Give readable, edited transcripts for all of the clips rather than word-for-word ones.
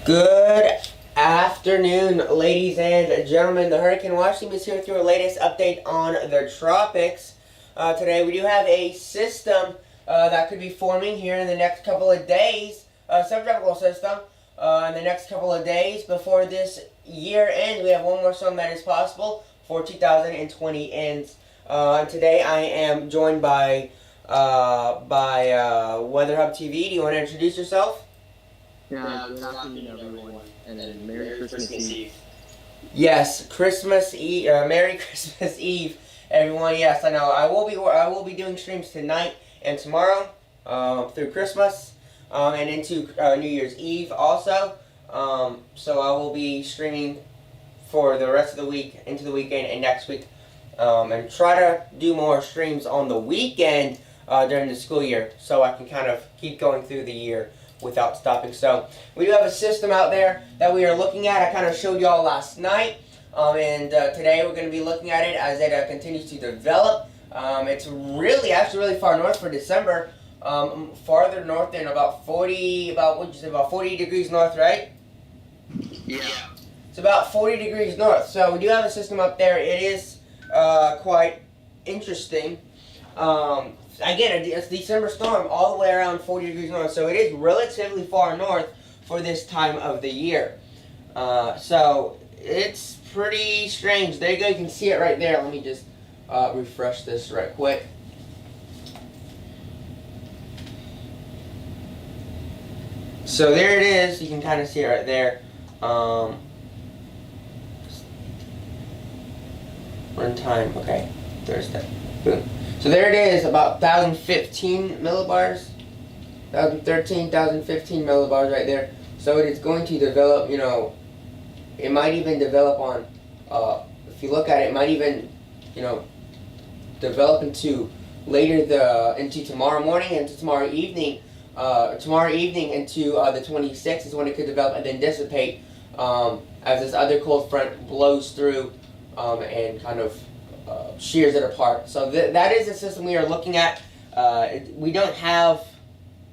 Good afternoon, ladies and gentlemen. The Hurricane Watch Team is here with your latest update on the tropics. Today we do have a system that could be forming here in the next couple of days, subtropical system, in the next couple of days before this year ends. We have one more storm that is possible for 2020 ends. Today I am joined by Weather Hub TV. Do you want to introduce yourself? Yeah, good afternoon, everyone, and then Merry Christmas Eve. Yes, Christmas Eve. Merry Christmas Eve, everyone. Yes, I know. I will be doing streams tonight and tomorrow through Christmas and into New Year's Eve also. So I will be streaming for the rest of the week, into the weekend, and next week, and try to do more streams on the weekend during the school year, so I can kind of keep going through the year without stopping. So we do have a system out there that we are looking at. I kind of showed y'all last night, and today we're going to be looking at it as it continues to develop. It's actually really far north for December, farther north than about 40 degrees north, right? Yeah. It's about 40 degrees north. So we do have a system up there. It is quite interesting. Again, it's a December storm all the way around 40 degrees north, so it is relatively far north for this time of the year. So it's pretty strange. There you go, you can see it right there. Let me just refresh this right quick. So there it is. You can kind of see it right there. Run time. Okay, Thursday. Boom. So there it is, about 1,015 millibars, 1,013, 1,015 millibars right there. So it is going to develop, it might even develop on, if you look at it, it might even, develop into into tomorrow morning, into tomorrow evening into the 26th is when it could develop and then dissipate as this other cold front blows through and kind of shears it apart. So that is the system we are looking at. We don't have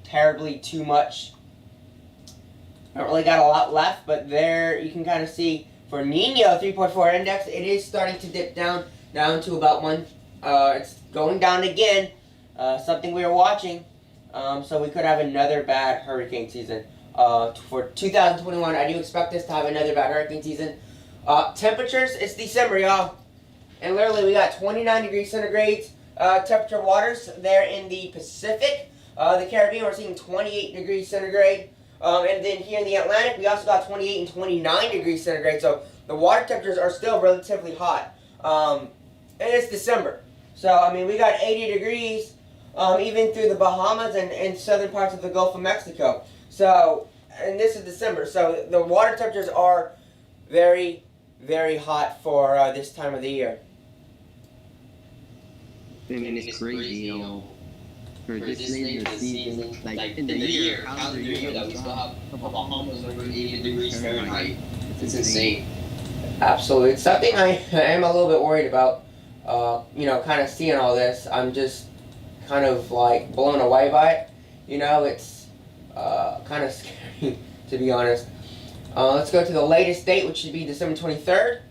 terribly too much. I don't really got a lot left, but there you can kind of see for Nino 3.4 index, it is starting to dip down to about 1. It's going down again. Something we are watching. So we could have another bad hurricane season. For 2021, I do expect us to have another bad hurricane season. Temperatures, it's December, y'all. And literally, we got 29 degrees centigrade temperature waters there in the Pacific. The Caribbean, we're seeing 28 degrees centigrade. And then here in the Atlantic, we also got 28 and 29 degrees centigrade. So the water temperatures are still relatively hot. And it's December. So, I mean, we got 80 degrees even through the Bahamas and southern parts of the Gulf of Mexico. So, and this is December. So the water temperatures are very, very hot for this time of the year. And it's crazy, for this late in the season, like in the year, calendar year, that we still have Bahamas over 80 degrees Fahrenheit. It's insane. Absolutely. It's something I am a little bit worried about, kind of seeing all this. I'm just kind of like blown away by it. It's kind of scary, to be honest. Let's go to the latest date, which should be December 23rd,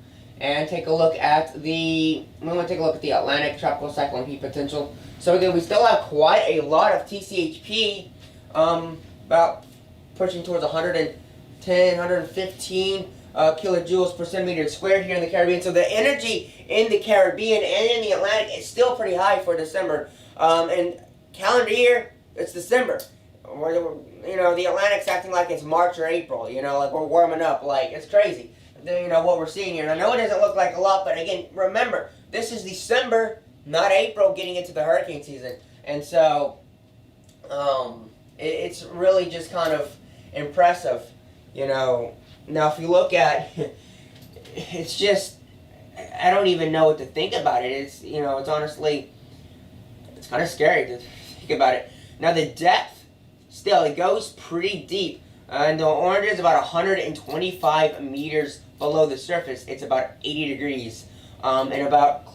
and take a look at the Atlantic tropical cyclone heat potential. So again, we still have quite a lot of TCHP, about pushing towards 110, 115 kilojoules per centimeter squared here in the Caribbean. So the energy in the Caribbean and in the Atlantic is still pretty high for December. And calendar year, it's December. The Atlantic's acting like it's March or April, like we're warming up, like it's crazy. What we're seeing here. And I know it doesn't look like a lot, but again, remember, this is December, not April, getting into the hurricane season. And so, it's really just kind of impressive, Now, if you look at, it's just, I don't even know what to think about it. It's, it's honestly, it's kind of scary to think about it. Now, the depth, still, it goes pretty deep. And the orange is about 125 meters below the surface. It's about 80 degrees. And about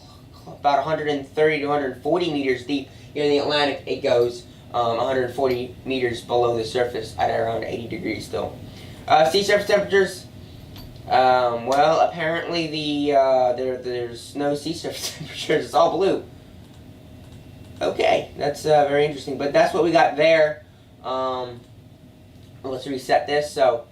130 to 140 meters deep here in the Atlantic, it goes 140 meters below the surface at around 80 degrees still. Sea surface temperatures. Well, apparently there's no sea surface temperatures. It's all blue. Okay, that's very interesting. But that's what we got there. Let's reset this. So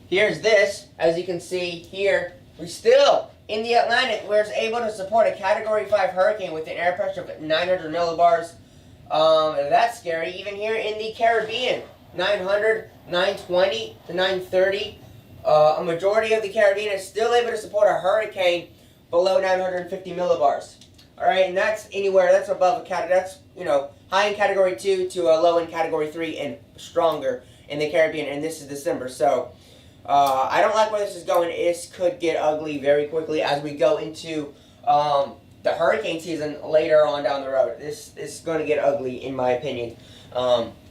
here's this. As you can see here, we still in the Atlantic. We're able to support a Category 5 hurricane with an air pressure of 900 millibars. That's scary. Even here in the Caribbean, 900, 920 to 930. A majority of the Caribbean is still able to support a hurricane below 950 millibars. All right, and that's anywhere that's above a category. That's high in Category 2 to a low in Category 3 and stronger in the Caribbean. And this is December, so I don't like where this is going. This could get ugly very quickly as we go into the hurricane season later on down the road. This is going to get ugly, in my opinion.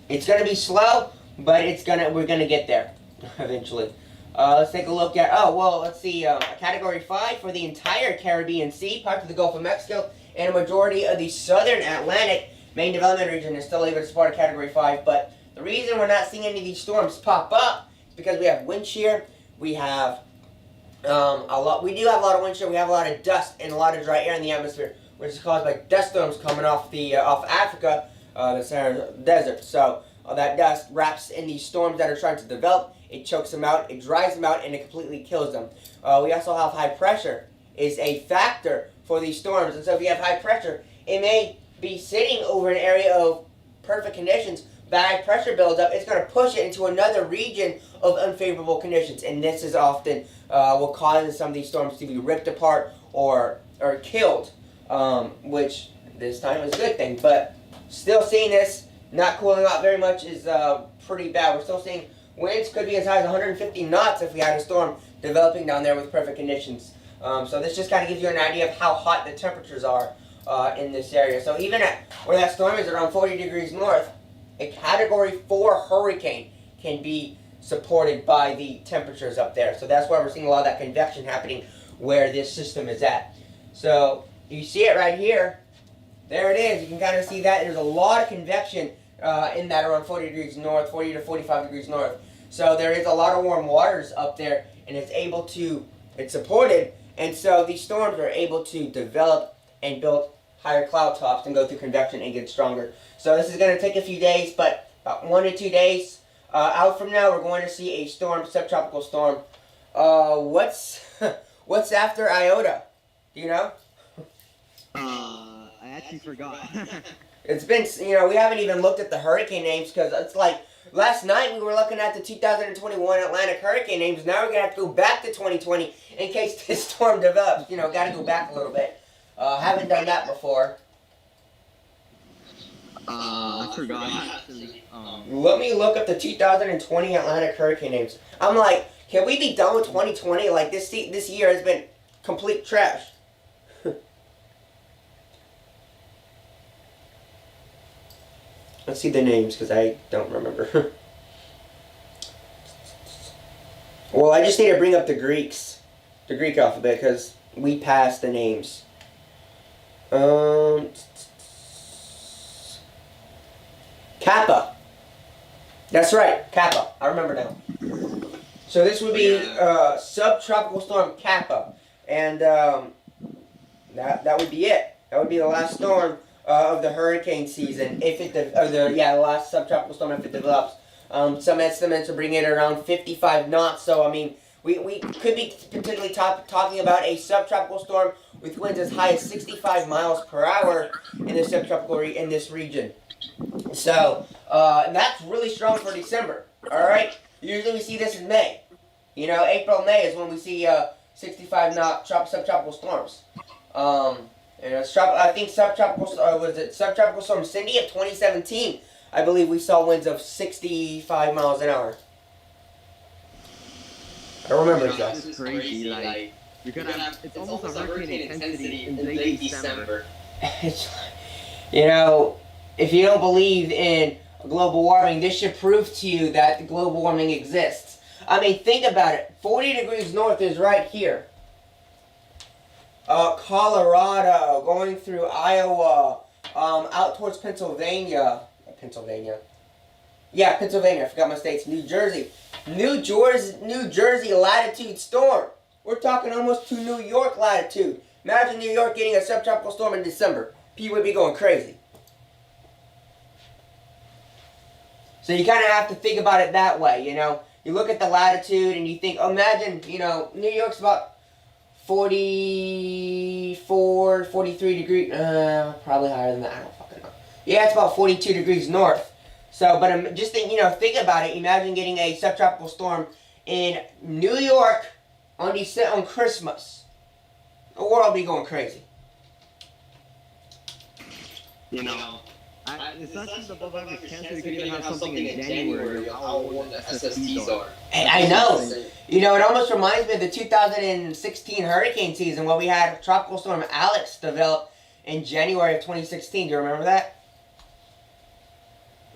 It's going to be slow, but we're going to get there eventually. Let's take a look at, let's see, a Category 5 for the entire Caribbean Sea, parts of the Gulf of Mexico, and a majority of the southern Atlantic main development region is still able to support a Category 5, but the reason we're not seeing any of these storms pop up is because we have wind shear, we have we do have a lot of wind shear, we have a lot of dust and a lot of dry air in the atmosphere, which is caused by dust storms coming off Africa, the Sahara Desert. So that dust wraps in these storms that are trying to develop. It chokes them out, it dries them out, and it completely kills them. We also have high pressure is a factor for these storms. And so if you have high pressure, it may be sitting over an area of perfect conditions. Bad pressure builds up. It's going to push it into another region of unfavorable conditions. And this is often what causes some of these storms to be ripped apart or killed, which this time is a good thing. But still seeing this not cooling out very much is pretty bad. We're still seeing winds could be as high as 150 knots if we had a storm developing down there with perfect conditions. So this just kind of gives you an idea of how hot the temperatures are in this area. So even at where that storm is around 40 degrees north, a Category 4 hurricane can be supported by the temperatures up there. So that's why we're seeing a lot of that convection happening where this system is at. So you see it right here. There it is. You can kind of see that. There's a lot of convection in that around 40 degrees north, 40 to 45 degrees north. So there is a lot of warm waters up there, and it's supported, and so these storms are able to develop and build higher cloud tops and go through convection and get stronger. So this is going to take a few days, but about 1 to 2 days out from now, we're going to see a storm, subtropical storm. What's after Iota? Do you know? I actually forgot. It's been, we haven't even looked at the hurricane names because it's like last night we were looking at the 2021 Atlantic hurricane names. Now we're going to have to go back to 2020 in case this storm develops. Got to go back a little bit. Haven't done that before. I forgot actually. Let me look up the 2020 Atlantic hurricane names. I'm like, can we be done with 2020? Like this year has been complete trash. Let's see the names because I don't remember. Well, I just need to bring up the Greek alphabet because we passed the names. Kappa. That's right, Kappa. I remember now. So this would be subtropical storm Kappa, and that would be it. That would be the last storm of the hurricane season, the last subtropical storm if it develops. Some estimates are bringing it around 55 knots. So I mean, we could be potentially talking about a subtropical storm with winds as high as 65 miles per hour in this region. So that's really strong for December. All right. Usually we see this in May. April, May is when we see 65 knot subtropical storms. I think subtropical storm Cindy of 2017. I believe we saw winds of 65 miles an hour. I don't remember exactly. It's crazy. Like it's almost a hurricane intensity in late December. If you don't believe in global warming, this should prove to you that global warming exists. I mean, think about it. 40 degrees north is right here. Colorado, going through Iowa, out towards Pennsylvania. Yeah, Pennsylvania. I forgot my states. New Jersey. New Jersey latitude storm. We're talking almost to New York latitude. Imagine New York getting a subtropical storm in December. People would be going crazy. So you kind of have to think about it that way, you know. You look at the latitude and you think, oh, imagine, you know, New York's about 44, 43 degrees, probably higher than that, I don't fucking know. Yeah, it's about 42 degrees north. So, but just think, you know, think about it. Imagine getting a subtropical storm in New York on Christmas. The world will be going crazy. You know, it's not just above average cancer. You could even have something in January of how warm the SSTs are. Hey, I know. You know, it almost reminds me of the 2016 hurricane season when we had Tropical Storm Alex develop in January of 2016. Do you remember that?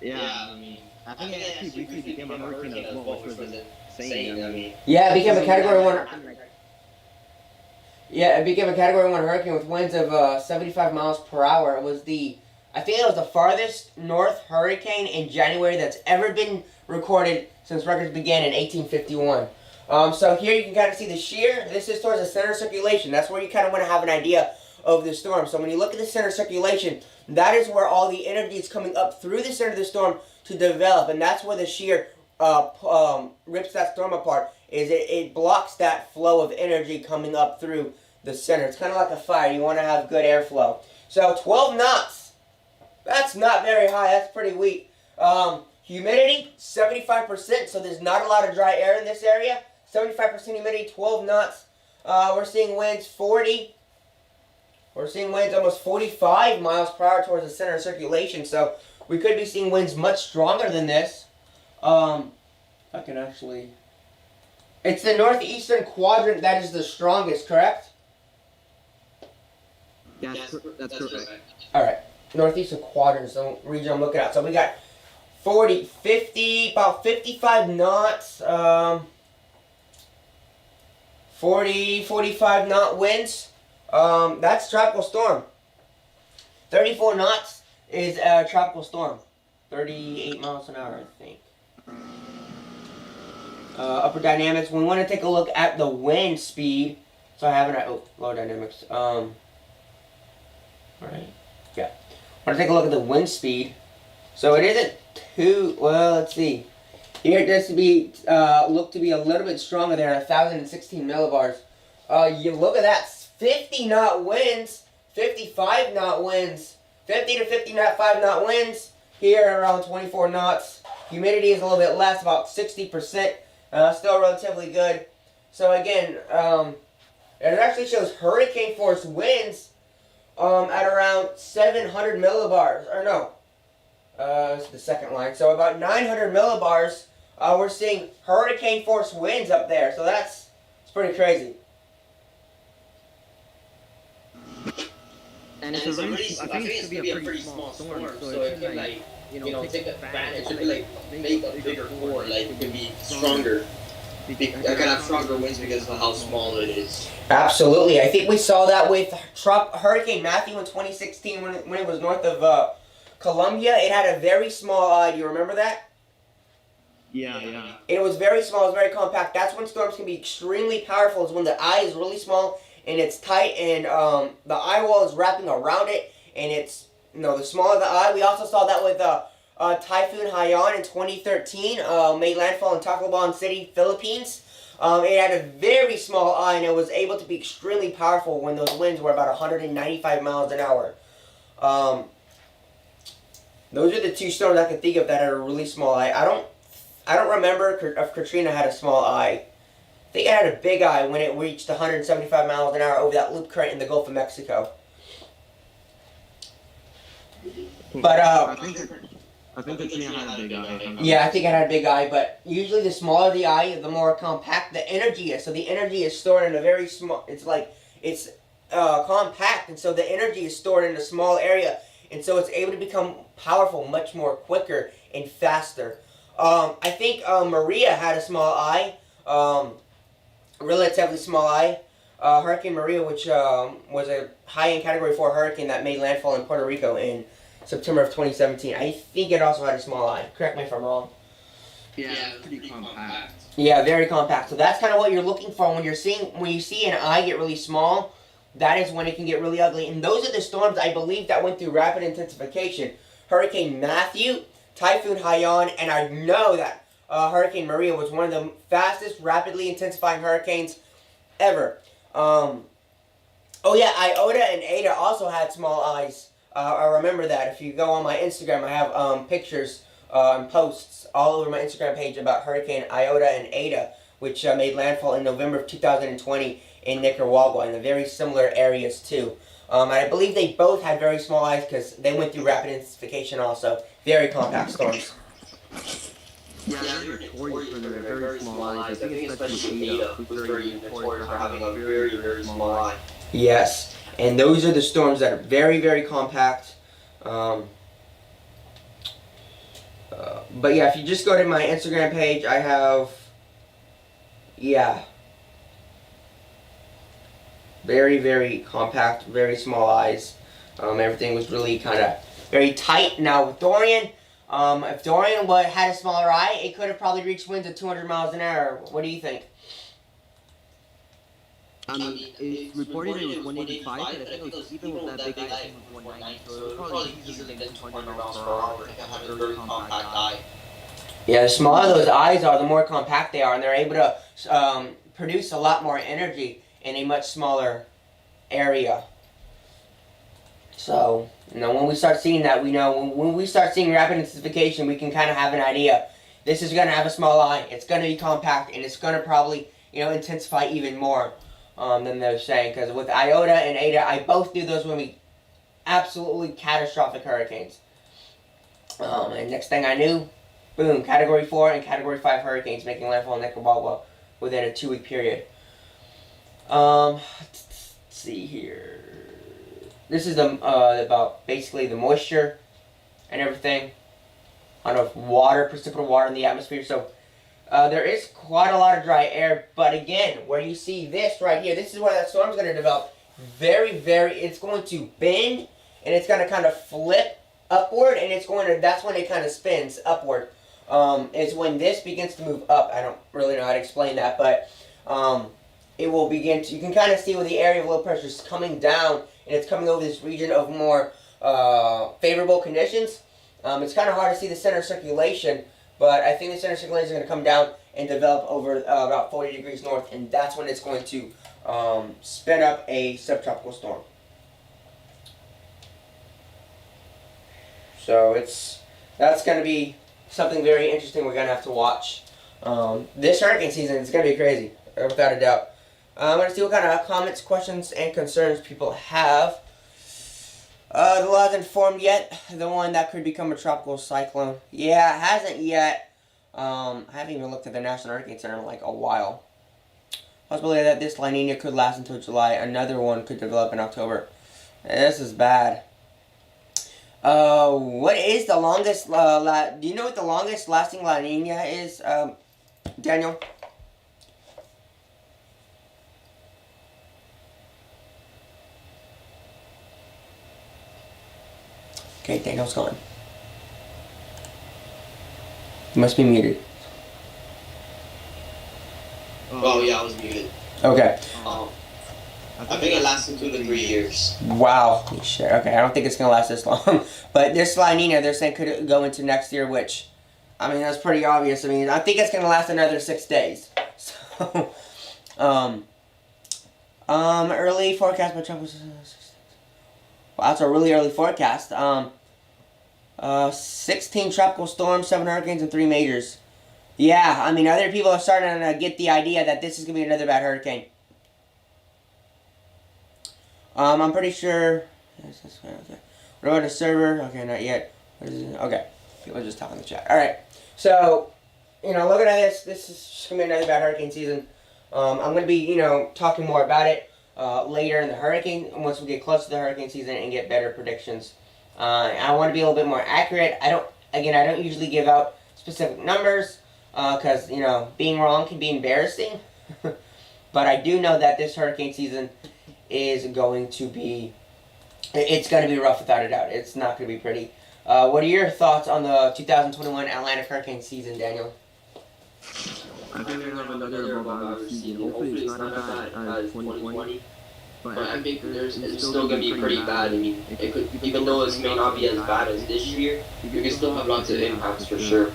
Yeah, I mean, I think it actually briefly became a hurricane as well, which was insane. I mean, yeah, it became a Category 1. Yeah, it became a Category 1 hurricane with winds of 75 miles per hour. It was I think it was the farthest north hurricane in January that's ever been recorded since records began in 1851. So here you can kind of see the shear. This is towards the center circulation. That's where you kind of want to have an idea of the storm. So when you look at the center circulation, that is where all the energy is coming up through the center of the storm to develop, and that's where the shear rips that storm apart. It blocks that flow of energy coming up through the center. It's kind of like a fire. You want to have good airflow. So 12 knots. That's not very high. That's pretty weak. Humidity 75%. So there's not a lot of dry air in this area. 75% humidity, 12 knots. We're seeing winds 40. We're seeing winds almost 45 miles per hour towards the center of circulation. So we could be seeing winds much stronger than this. I can actually... It's the northeastern quadrant that is the strongest, correct? that's correct. Alright. Northeastern quadrant is the region I'm looking at. So we got 40, 50, about 55 knots. 40, 45 knot winds. That's tropical storm. 34 knots is a tropical storm. 38 miles an hour, I think. Upper dynamics. We want to take a look at the wind speed. So I have it at lower dynamics. Alright. Yeah. I want to take a look at the wind speed. So it isn't too, well, let's see. Here it does to be, look to be a little bit stronger there, 1,016 millibars. You look at that, 50 knot winds, 55 knot winds, 50 to 55 knot winds. Here around 24 knots. Humidity is a little bit less, about 60%. Still relatively good. So again, it actually shows hurricane force winds at around 700 millibars. Or no, it's the second line. So about 900 millibars. We're seeing hurricane force winds up there. So it's pretty crazy. And it's a really, I think it's going to be a pretty small storm, so it could, like, take advantage, it could, like, make a bigger core, like, it could be stronger. I can have stronger winds because of how small it is. Absolutely. I think we saw that with Hurricane Matthew in 2016 when it was north of Columbia. It had a very small eye. Do you remember that? Yeah. It was very small. It was very compact. That's when storms can be extremely powerful, is when the eye is really small and it's tight and the eye wall is wrapping around it, and it's, the smaller the eye. We also saw that with Typhoon Haiyan in 2013, made landfall in Tacloban City, Philippines. It had a very small eye and it was able to be extremely powerful when those winds were about 195 miles an hour. Those are the two storms I can think of that had a really small eye. I don't remember if Katrina had a small eye. I think it had a big eye when it reached 175 miles an hour over that loop current in the Gulf of Mexico. But I think Katrina had a big eye. Yeah, I think it had a big eye, but usually the smaller the eye, the more compact the energy is. So the energy is stored in a very small, it's compact, and so the energy is stored in a small area, and so it's able to become powerful much more quicker and faster. I think Maria had a small eye, relatively small eye. Hurricane Maria, which was a high-end Category 4 hurricane that made landfall in Puerto Rico in September of 2017. I think it also had a small eye. Correct me if I'm wrong. Yeah, it's pretty compact. Yeah, very compact. So that's kind of what you're looking for when you see an eye get really small. That is when it can get really ugly. And those are the storms, I believe, that went through rapid intensification. Hurricane Matthew, Typhoon Haiyan, and I know that Hurricane Maria was one of the fastest, rapidly intensifying hurricanes ever. Oh yeah, Iota and Eta also had small eyes. I remember that. If you go on my Instagram, I have pictures and posts all over my Instagram page about Hurricane Iota and Eta, which made landfall in November of 2020 in Nicaragua, in the very similar areas too. And I believe they both had very small eyes because they went through rapid intensification also. Very compact storms. Yeah, they're notorious for their very small eyes. I think especially Eta, who's very notorious for having a very, very small eye. Yes, and those are the storms that are very, very compact. But yeah, if you just go to my Instagram page, I have, yeah, very, very compact, very small eyes. Everything was really kind of very tight. Now with Dorian, if Dorian had a smaller eye, it could have probably reached winds of 200 miles an hour. What do you think? It's reported it was 185, but I think it was even with that big eye, I think it was 190, so it was probably easier than 200 miles per hour. I have a very compact eye. Yeah, the smaller those eyes are, the more compact they are, and they're able to produce a lot more energy in a much smaller area. So, when we start seeing that, we know when we start seeing rapid intensification, we can kind of have an idea. This is going to have a small eye, it's going to be compact, and it's going to probably, intensify even more than they're saying. Because with Iota and Eta, I both knew those would be absolutely catastrophic hurricanes. And next thing I knew, boom, Category 4 and Category 5 hurricanes making landfall in Nicaragua within a 2-week period. Let's see here. This is about basically the moisture and everything on of water, precipitable water in the atmosphere. So there is quite a lot of dry air, but again, where you see this right here, this is where that storm's going to develop. It's going to bend, and it's going to kind of flip upward, and that's when it kind of spins upward. Is when this begins to move up. I don't really know how to explain that, but it will begin to, you can kind of see where the area of low pressure is coming down, and it's coming over this region of more favorable conditions. It's kind of hard to see the center circulation, but I think the center circulation is going to come down and develop over about 40 degrees north, and that's when it's going to spin up a subtropical storm. So that's going to be something very interesting we're going to have to watch. This hurricane season is going to be crazy, without a doubt. I'm going to see what kind of comments, questions, and concerns people have. The law hasn't formed yet. The one that could become a tropical cyclone. Yeah, it hasn't yet. I haven't even looked at the National Hurricane Center in like a while. Possibility that this La Nina could last until July. Another one could develop in October. This is bad. What is the longest, do you know what the longest lasting La Nina is, Daniel? Okay, Daniel's gone. He must be muted. Oh yeah, I was muted. Okay. I think it lasted 2 to 3 years. Wow. Shit. Okay, I don't think it's going to last this long. But this La Nina, they're saying could go into next year, which, I mean, that's pretty obvious. I mean, I think it's going to last another 6 days. So, early forecast by Trump was... Wow, that's a really early forecast. 16 tropical storms, 7 hurricanes, and 3 majors. Yeah, I mean, other people are starting to get the idea that this is going to be another bad hurricane. I'm pretty sure... What about a server? Okay, not yet. What is it? Okay, people are just talking in the chat. Alright, so, looking at this is just going to be another bad hurricane season. I'm going to be, talking more about it later in the hurricane, once we get close to the hurricane season and get better predictions. I want to be a little bit more accurate. I don't usually give out specific numbers, because, being wrong can be embarrassing. But I do know that this hurricane season is going to be It's going to be rough without a doubt. It's not going to be pretty. What are your thoughts on the 2021 Atlantic hurricane season, Daniel? I think we're gonna have another above average season. Hopefully it's not as bad as 2020. But I think it's still gonna be pretty bad. I mean, it could, even though it may not be as bad as this year, you can still have lots of impacts for sure.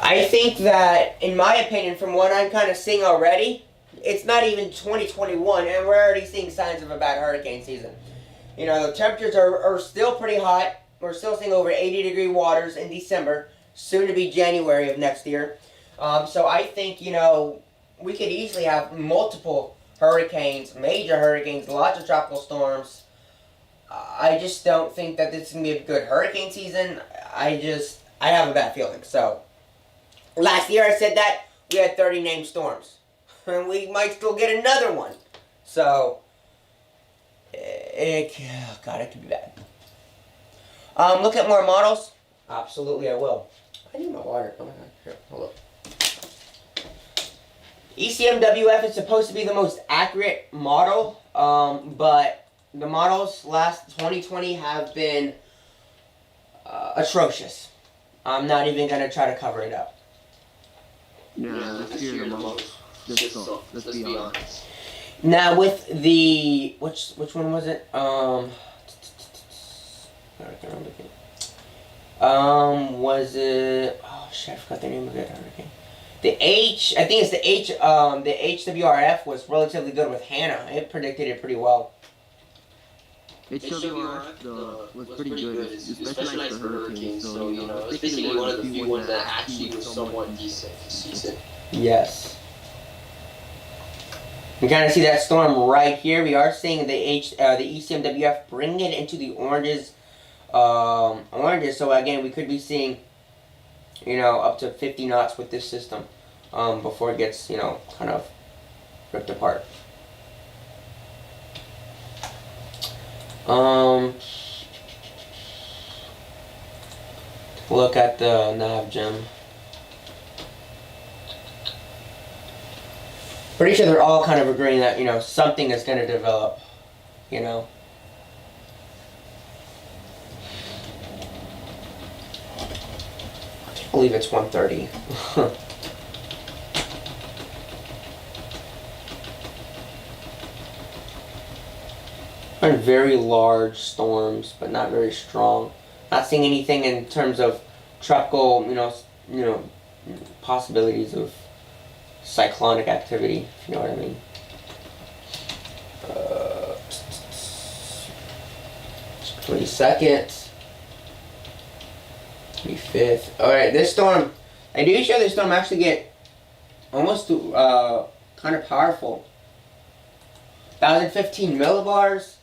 I think that, in my opinion, from what I'm kind of seeing already, it's not even 2021, and we're already seeing signs of a bad hurricane season. You know, the temperatures are still pretty hot. We're still seeing over 80-degree waters in December, soon to be January of next year. So I think, you know, we could easily have multiple hurricanes, major hurricanes, lots of tropical storms. I just don't think that this is going to be a good hurricane season. I have a bad feeling. So, last year I said that we had 30 named storms. And we might still get another one. So, it could be bad. Look at more models. Absolutely, I will. I need my water. Oh my god. Here, hold up. ECMWF is supposed to be the most accurate model, but the models last 2020 have been atrocious. I'm not even going to try to cover it up. Yeah, this year the most. Let's be honest. Now with the which one was it? Was it? Oh shit! I forgot the name of it. Hurricane. The HWRF was relatively good with Hannah. It predicted it pretty well. HWRF was pretty good. It's specialized for hurricanes, so you know, it's basically one of the few ones that actually was somewhat decent this season. Yes. You kind of see that storm right here. We are seeing the ECMWF bring it into the oranges. So again, we could be seeing, you know, up to 50 knots with this system before it gets, you know, kind of ripped apart. Look at the nav gem. Pretty sure they're all kind of agreeing that, you know, something is going to develop, you know. I believe it's 1:30. Very large storms, but not very strong. Not seeing anything in terms of tropical, you know, possibilities of cyclonic activity, if you know what I mean. 22nd, 25th. Alright, this storm, I do show this storm actually get almost kind of powerful. 1,015 millibars,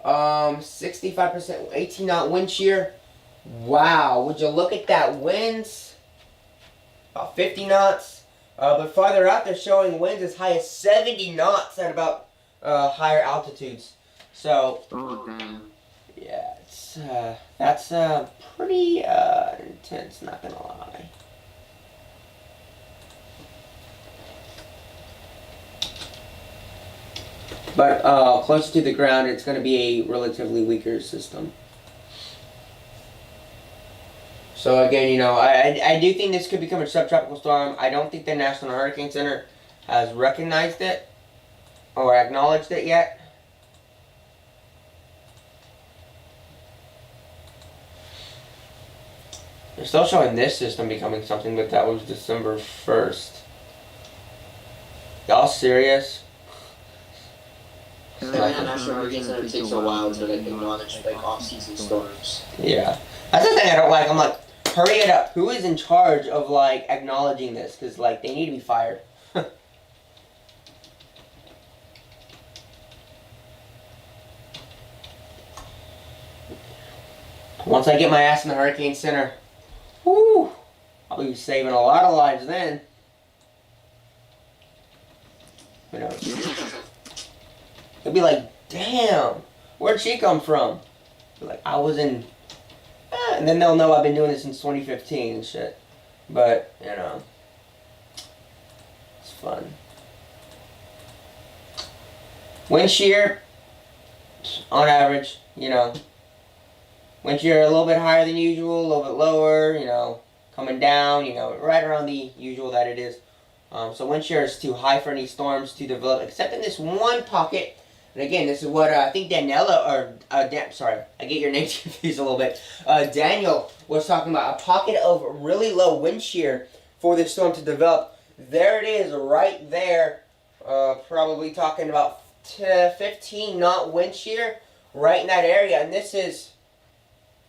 65%, 18 knot wind shear. Wow, would you look at that, winds? About 50 knots. But farther out, they're showing winds as high as 70 knots at about higher altitudes. So, oh damn. Yeah, that's pretty intense, not gonna lie. But closer to the ground, it's going to be a relatively weaker system. So again, you know, I do think this could become a subtropical storm. I don't think the National Hurricane Center has recognized it or acknowledged it yet. They're still showing this system becoming something, but that was December 1st. Y'all serious? The National Hurricane Center takes a while to acknowledge like off-season storms. Yeah, that's the thing I don't like. I'm like, hurry it up. Who is in charge of like acknowledging this? Because like they need to be fired. Once I get my ass in the Hurricane Center, whoo, I'll be saving a lot of lives then. Who knows? They'll be like, damn, where'd she come from? Be like, I was in... and then they'll know I've been doing this since 2015 and shit. But, you know, it's fun. Wind shear, on average, you know. Wind shear a little bit higher than usual, a little bit lower, you know, coming down, you know, right around the usual that it is. So wind shear is too high for any storms to develop, except in this one pocket. And again, this is what I think Daniela, or sorry, I get your names confused a little bit. Daniel was talking about a pocket of really low wind shear for this storm to develop. There it is, right there. Probably talking about 15 knot wind shear right in that area. And this is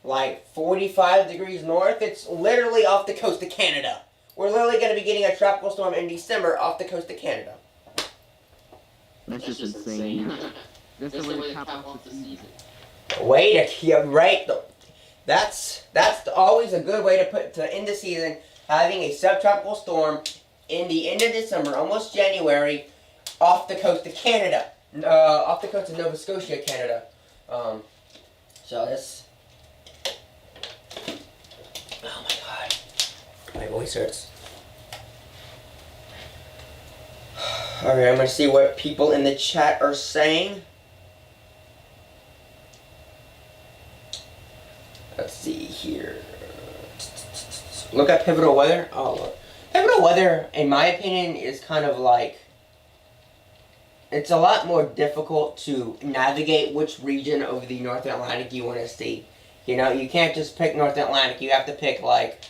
like 45 degrees north. It's literally off the coast of Canada. We're literally going to be getting a tropical storm in December off the coast of Canada. That's just insane. That's the way to cap off the season. Right. That's always a good way to end the season. Having a subtropical storm in the end of December, almost January, off the coast of Canada, off the coast of Nova Scotia, Canada. So this. Oh my God, my voice hurts. Alright, I'm gonna see what people in the chat are saying. Let's see here. Look at pivotal weather. Oh, look. Pivotal weather, in my opinion, is kind of like, it's a lot more difficult to navigate which region of the North Atlantic you want to see. You know, you can't just pick North Atlantic. You have to pick like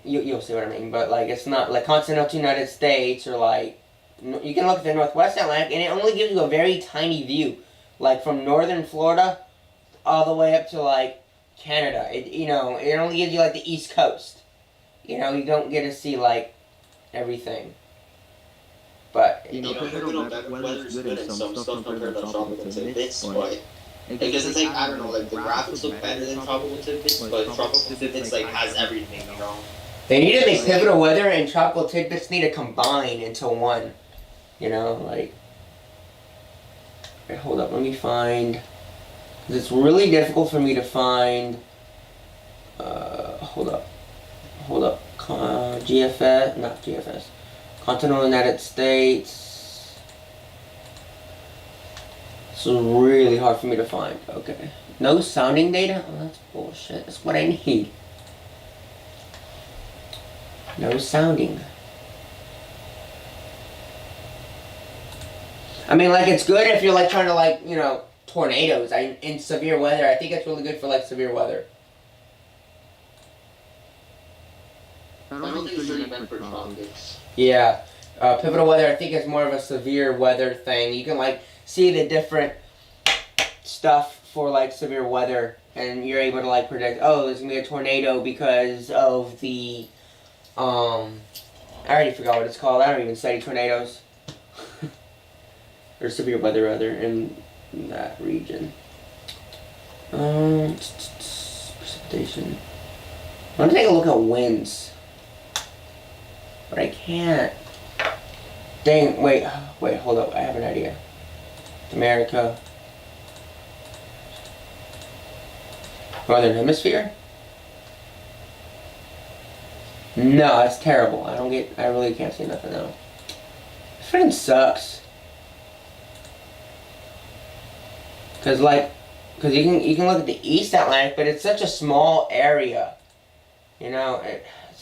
you'll see what I mean. But like, it's not like continental United States, or like, you can look at the Northwest Atlantic and it only gives you a very tiny view, like from northern Florida all the way up to like Canada. It only gives you like the East Coast. You know, you don't get to see like everything. But weather is good in some stuff compared to tropical tidbits, but because it's like, I don't know, like the graphics look better than tropical tidbits, but tropical tidbits like has everything, you know. They need to make pivotal weather and tropical tidbits need to combine into one. You know, like. Wait, hold up, let me find. Cause it's really difficult for me to find. Hold up. GFS, not GFS. Continental United States. This is really hard for me to find. Okay. No sounding data? Oh, that's bullshit. That's what I need. No sounding. I mean, like, it's good if you're, like, trying to, like, you know, tornadoes. In severe weather. I think it's really good for, like, severe weather. I don't think it's really meant for tropics. Yeah. Pivotal weather, I think, is more of a severe weather thing. You can, like, see the different stuff for, like, severe weather. And you're able to, like, predict, oh, there's going to be a tornado because of the, I already forgot what it's called. I don't even study tornadoes. Or severe weather, rather, in that region. Precipitation. I want to take a look at winds. But I can't. Dang, wait, hold up. I have an idea. America. Northern Hemisphere? No, that's terrible. I really can't see nothing now. This freaking sucks. Cause you can look at the East Atlantic, but it's such a small area. You know,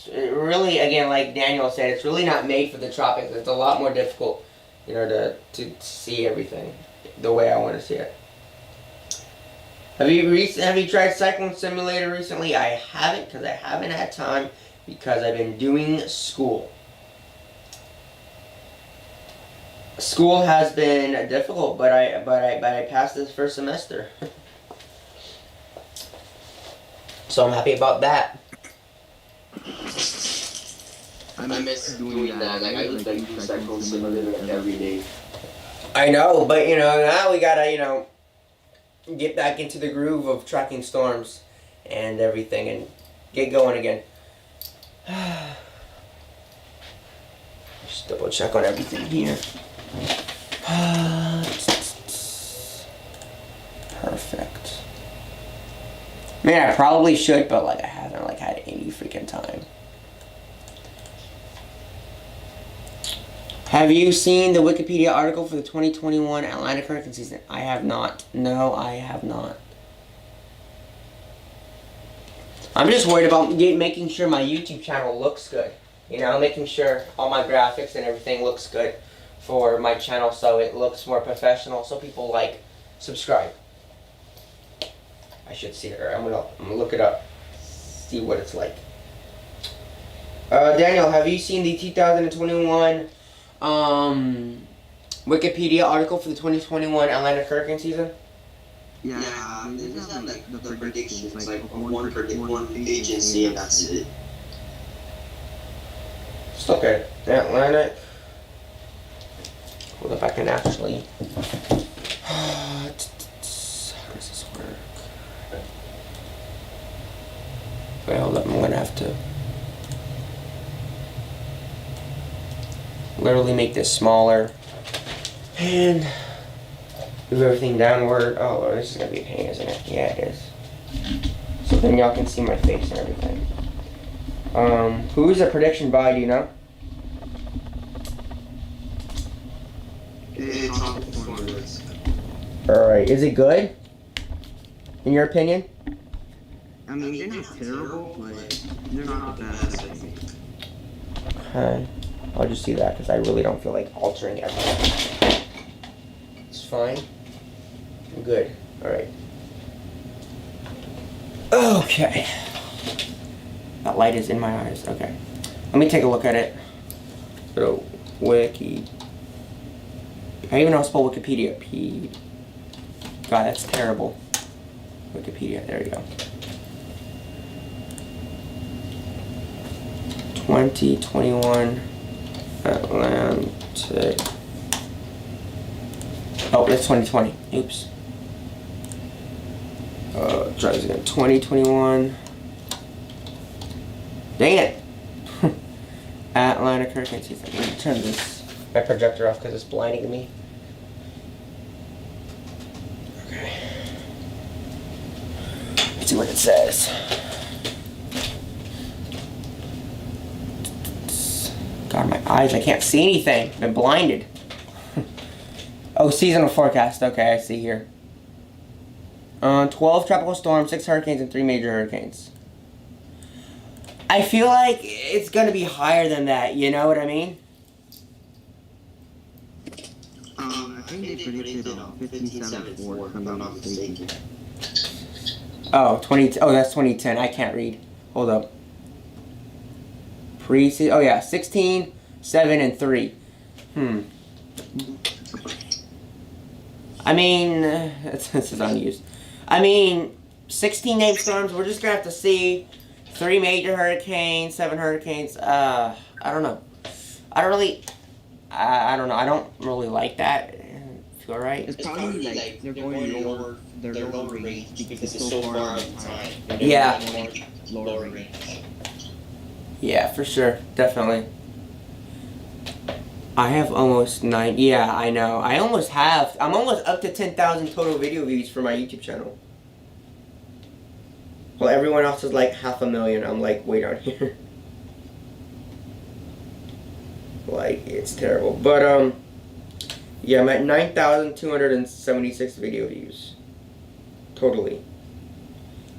it really, again, like Daniel said, it's really not made for the tropics. It's a lot more difficult, you know, to see everything the way I want to see it. Have you tried Cyclone Simulator recently? I haven't, because I haven't had time, because I've been doing school. School has been difficult, but I passed this first semester. So I'm happy about that. I miss doing that. Like, I would like do Cyclone Simulator like every day. I know, but you know, now we gotta, you know, get back into the groove of tracking storms and everything and get going again. Just double check on everything here. Perfect. Man, I probably should, but like I haven't like had any freaking time. Have you seen the Wikipedia article for the 2021 Atlantic hurricane season? I have not. No, I have not. I'm just worried about making sure my YouTube channel looks good. You know, making sure all my graphics and everything looks good for my channel so it looks more professional so people like, subscribe. I should see it. I'm gonna look it up. See what it's like. Daniel, have you seen the 2021 Wikipedia article for the 2021 Atlantic hurricane season? Yeah, they just have like the predictions, like one agency, and that's it. Just look at it. The Atlantic. Hold up, I can actually. How does this work? Wait, hold up. I'm gonna have to literally make this smaller and move everything downward. Oh Lord, this is gonna be a pain, isn't it? Yeah, it is. So then y'all can see my face and everything. Who is the prediction by? Do you know? All right, is it good? In your opinion? I mean, they're not terrible, but they're not the best, I think. Okay. I'll just see that because I really don't feel like altering everything. It's fine. I'm good. Alright. Okay. That light is in my eyes. Okay. Let me take a look at it. So, Wiki. I even know how to spell Wikipedia. God, that's terrible. Wikipedia. There you go. 2021 Atlantic. Oh, that's 2020. Oops. Try this again. 2021. Dang it! Atlantic hurricane season. I'm gonna turn my projector off because it's blinding me. Okay. Let's see what it says. God, my eyes, I can't see anything. I've been blinded. Oh, seasonal forecast. Okay, I see here. 12 tropical storms, 6 hurricanes, and 3 major hurricanes. I feel like it's going to be higher than that. You know what I mean? I think they predicted 1574, if I'm not mistaken. Oh, that's 2010. I can't read. Hold up. Oh yeah, 16, 7, and 3. I mean, this is unused. I mean, 16 named storms. We're just gonna have to see 3 major hurricanes, 7 hurricanes. I don't know. I don't know. I don't really like that. Feel right? It's probably like they're going to lower their lower range because it's so far out of time. Yeah. Lower range. Yeah, for sure. Definitely. I have almost 9. Yeah, I know. I'm almost up to 10,000 total video views for my YouTube channel. Well, everyone else is like 500,000. I'm like way down here. Like, it's terrible. But, yeah, I'm at 9,276 video views. Totally.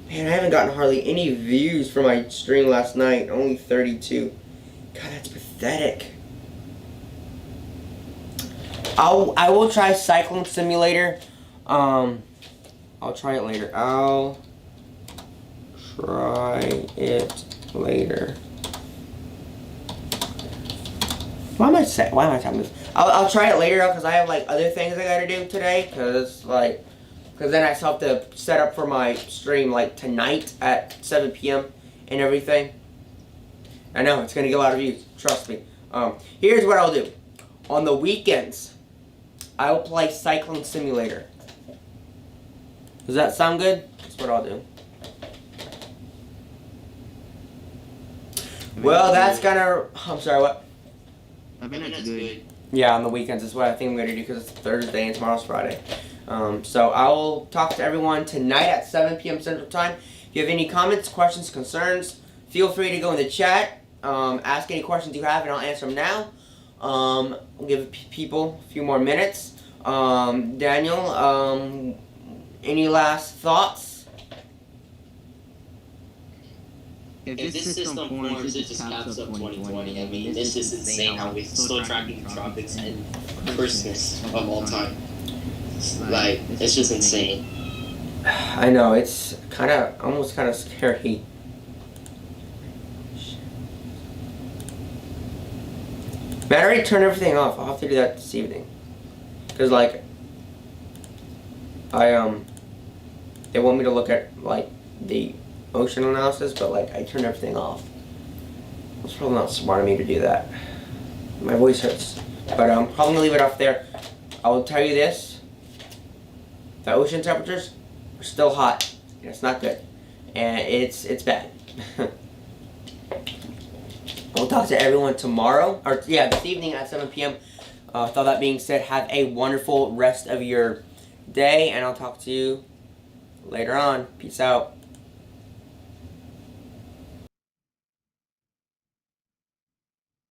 Man, I haven't gotten hardly any views for my stream last night. Only 32. God, that's pathetic. I will try Cyclone Simulator. I'll try it later. I'll try it later. Why am I talking this? I'll try it later because I have like other things I gotta do today. Because then I still have to set up for my stream like tonight at 7 p.m. and everything. I know it's gonna get a lot of views. Trust me. Here's what I'll do. On the weekends, I will play Cyclone Simulator. Does that sound good? That's what I'll do. Well, that's gonna. I'm sorry. What? I think that's good. Yeah, on the weekends is what I think I'm gonna do because it's Thursday and tomorrow's Friday. So I will talk to everyone tonight at 7 p.m. Central Time. If you have any comments, questions, concerns, feel free to go in the chat. Ask any questions you have and I'll answer them now. We'll give people a few more minutes. Daniel, any last thoughts? If this system forms, it just caps up 2020. I mean, it's just insane how we're still tracking the tropics and Christmas of all time. Like, it's just insane. I know, it's almost kind of scary. Man, I already turned everything off. I'll have to do that this evening. Because, like, they want me to look at, like, the ocean analysis, but, like, I turned everything off. It's probably not smart of me to do that. My voice hurts. But I'm probably going to leave it off there. I will tell you this. The ocean temperatures are still hot. And it's not good. And it's bad. We'll talk to everyone tomorrow. Or, yeah, this evening at 7 p.m. With all that being said, have a wonderful rest of your day. And I'll talk to you later on. Peace out.